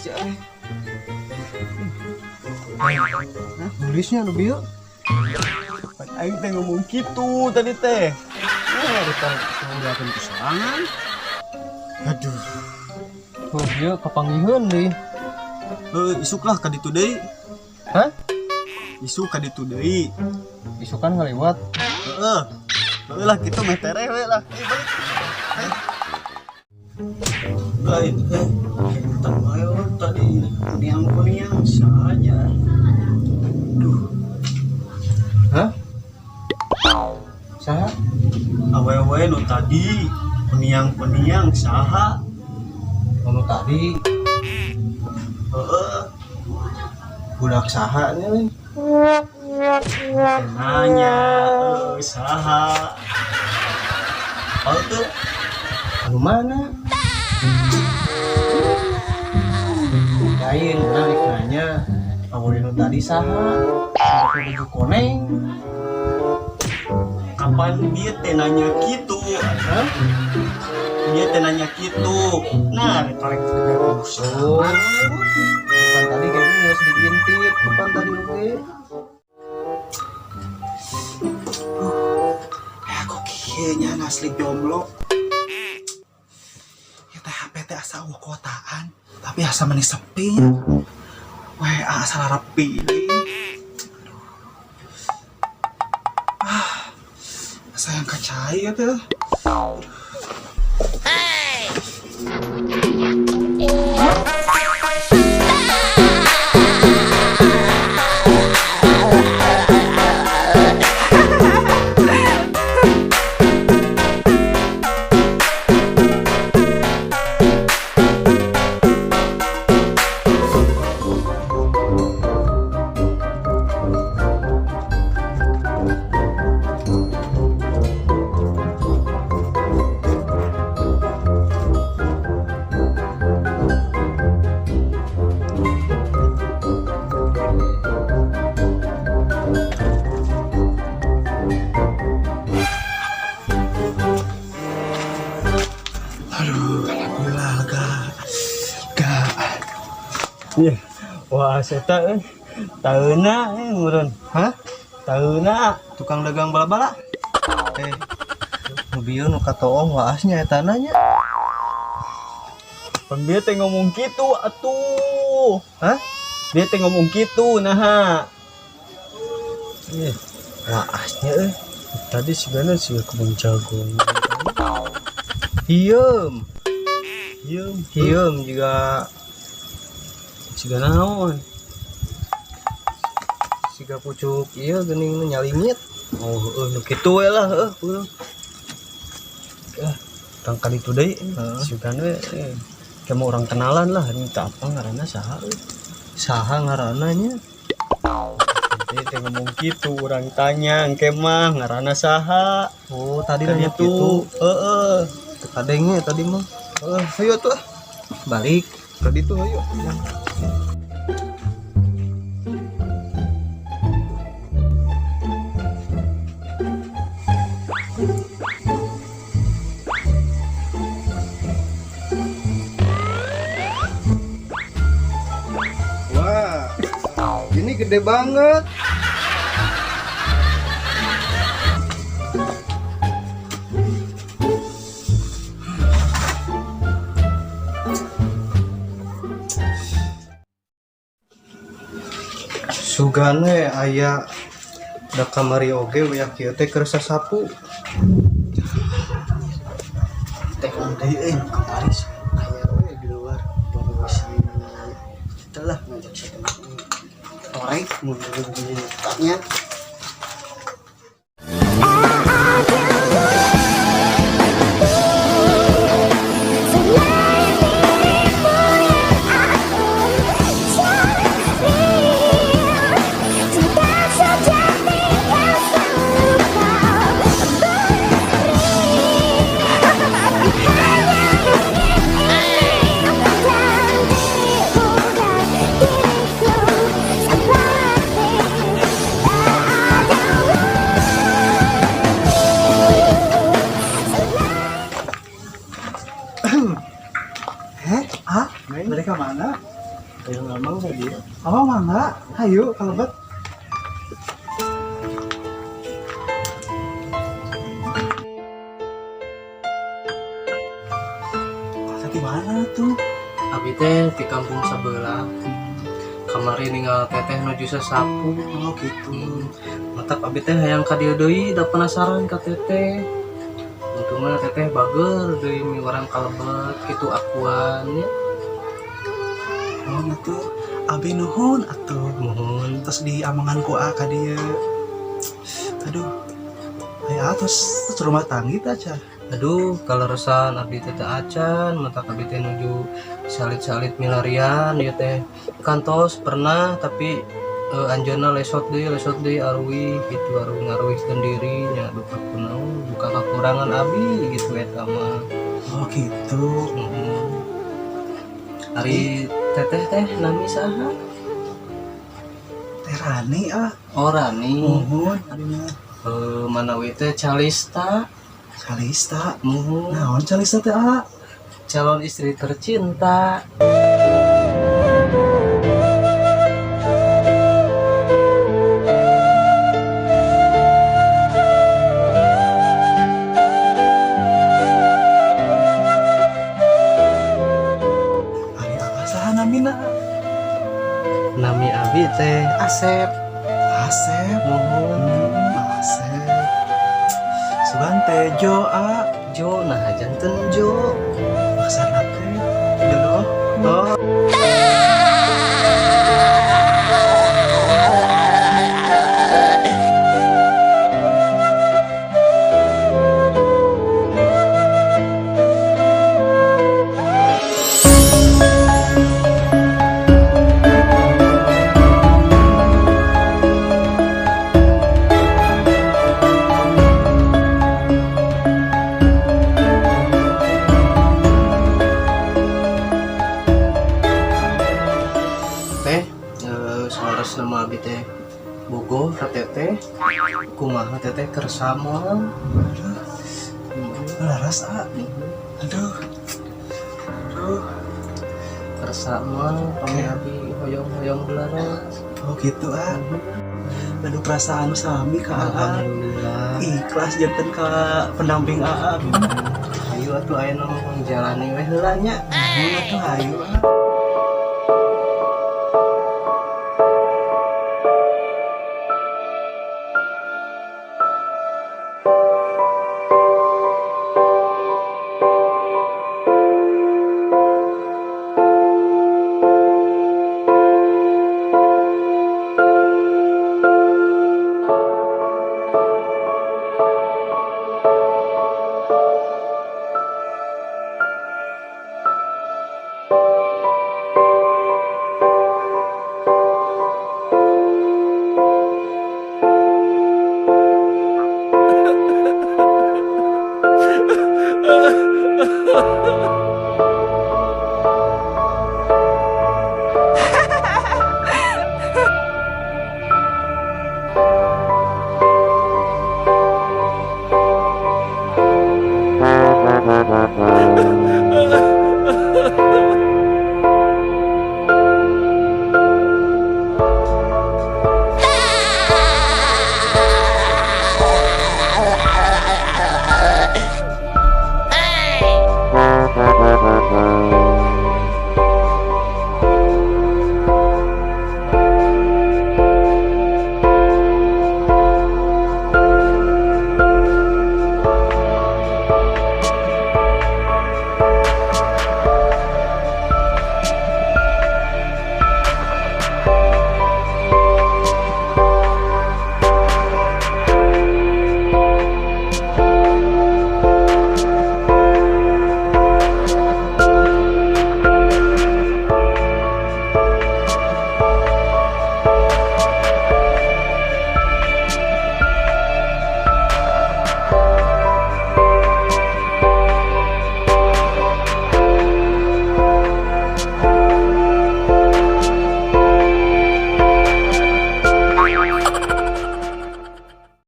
ya. Nulisnya nu bieu. Aing teh ngomong gitu tadi teh. Ngeliatin kesorangan. Aduh. Oh dia kapanggiheun deui. Isuk lah ka ditu deui. Hah? Isuk ka ditu deui. Isu kan ngaliwat. Heeh. Heuh lah kitu meh tere we lah. Balik. Entar bae tadi kuning-kuning saja. Duh. Hah? Saha? Awe-awe nu tadi kuning-kuning saha? Anu tadi Heeh. budak saha nih? Nanya saha? Oh tuh Anu mana? Lain orang nanya awalnya tadi saha? Sampai baju koneng. kapan dia teh nanya gitu? Hah? Dia teh nanya gitu. Nah, retorek Oh, kapan tadi kayaknya nggak sedikit diintip. Kapan tadi oke? aku kayaknya asli jomblo. Ya teh HP teh asa kotaan, tapi asa manis sepi. WA asal rapi. Sayang kacai ya tuh. Alhamdulillah lega. Iya, wah saya tahuna ngurun. Hah? Tahuna Tukang dagang bala-bala? Nu bieu nu katoong waasnya eta nanya. Dia teh ngomong gitu atuh. Hah? Dia teh ngomong gitu nah. Iya. Waasnya Tadi sebenarnya sih kebun jagung. Hieum. Iya, Hieum juga siga naon. siga pucuk ieu geuning nu nyalimit. Oh, nu kitu we lah, urang. Tangkal itu deui, sigan we. Kamu orang kenalan lah, minta apa ngaranna saha euy. Saha ngaranna nya? Dia teh ngomong gitu, orang tanya, engke mah ngaranna saha? Oh, tadi Kan nanya itu, gitu. Kadenge tadi mah. ayo tuh, Balik. tadi tuh ayo. Wah, ini gede banget. Sugane aya da kamari oge we kieu teh keur sasapu. Teh deui kamari aya we di luar. Bangsi. Itulah ngajak saya teman. Orek mun tanya. yang amang tadi ya. Oh mangga, ayo kalebet. Masa di mana tuh? Abi teh di kampung sebelah. Kamari ninggal teteh nuju sesapu. Oh gitu. Matak abi teh hayang ka dieu deui, da penasaran ka teteh. Untungna teteh bager deui miwarang kalebet kitu akuan ya. Oh gitu. Abi nuhun atuh. Mohon. Terus di amangan ku ka dieu. Aduh. Aya terus rumah tangga aja. Aduh, kalau resan abdi teh teu acan, mata abdi teh nuju salit-salit milarian ieu teh. Kantos pernah tapi anjeunna lesot deui arwi gitu, arwi ngaruwihkeun diri nya duka kunaon, duka kakurangan abdi gitu eta mah. Oh gitu. Ari teteh teh nami saha? Teh Rani ah. Oh Rani. Nuhun adinya. Manawi teh Calista. Calista. Mohon. Naon Calista teh ah? Calon istri tercinta. Ari apa saha namina? Nami abi teh Asep. Asep. Mohon. Asep. Sugan teh Jo ah. Jo nah janten Jo. Maksana teh jodoh. Oh. Teh, selaras nama abi teh bogoh ka teteh. Kumaha teteh kersa moal. Laras ah. Aduh. Aduh. Kersa moal pami abi hoyong-hoyong laras. Oh gitu ah. Aduh perasaan sami ka ah. Alhamdulillah. Ikhlas janten ka pendamping ah. Ayo atuh aya nu menjalani we heula nya. Atuh ayo ah.